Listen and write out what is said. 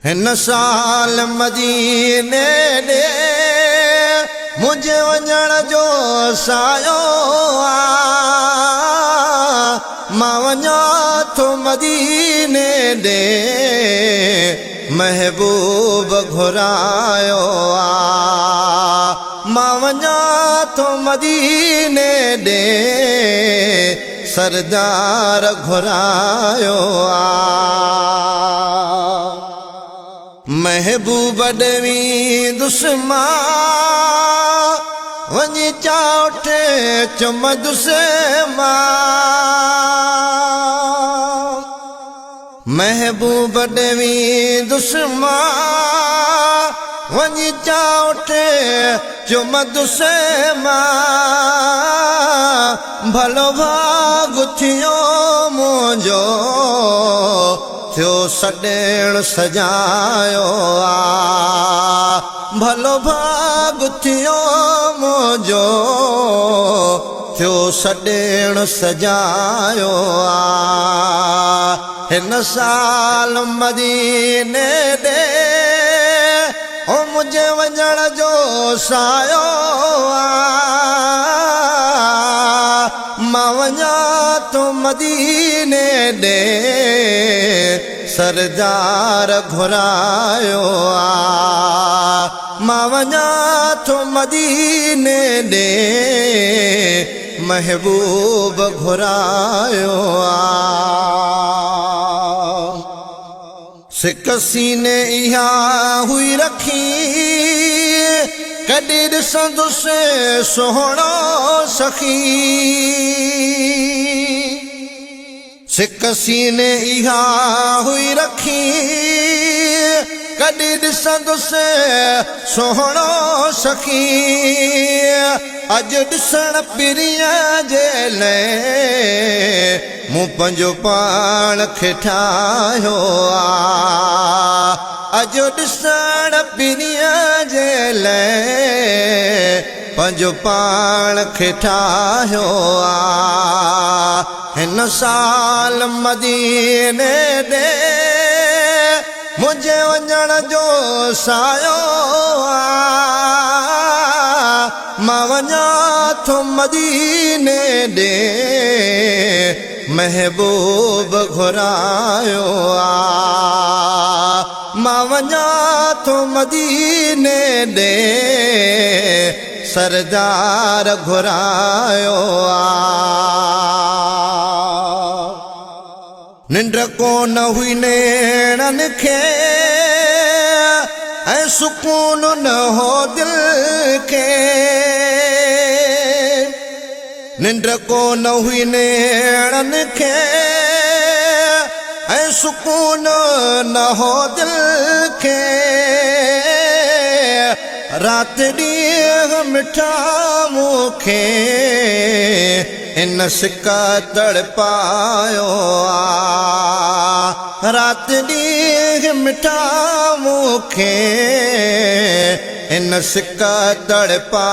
हिन साल मदीने ॾे मुंहिंजे वञण जो सायो मां वञा थो मदीने ॾे महबूब घुरायो मां वञा थो मदीने ॾे सरदार घुरायो महबूब ॾवी दुश्मा वञी चाउठे चुमदुसे महबूब ॾवी दुश्मा वञी चाउठे चुमदुसे भलो भाग थियो मुंहिंजो थियो सॾेण सजायो भलो भाग थियो मुंहिंजो थियो सॾेण सजायो हिन साल मदीने ॾे ओ मुंहिंजे वञण जो सायो मां वञा थो मदीने ॾे सरदार घुरायो मां वञा थो मदीने ॾे महबूब घुरायो सिक सीने इहा हुई रखी कॾहिं ॾिसंदुसि सुहिणो सखी सिक सीने इहा हुई रखी कॾहिं ॾिसंदुसि सुहिणो सखी अॼु ॾिसण पिरीअ जे लाइ मूं पंहिंजो पाण खे ठाहियो अॼु ॾिसण पिरीअ जे लाइ पंहिंजो पाण खे ठाहियो हिन साल मदीने ॾे मुंहिंजे वञण जो सायो मां वञा थो मदीने ॾे महबूब घुरायो मां वञा थो मदीने ॾे सरदार घुरायो निंड कोन हुई नेणनि खे ऐं सुकून न हो दिल खे निंड कोन हुई नेणनि खे ऐं सुकून न हो दिल खे रात ॾींहुं मिठा मूंखे इन सिका तड़पायो रात ॾींहुं मिठा मूंखे इन सिका तड़पा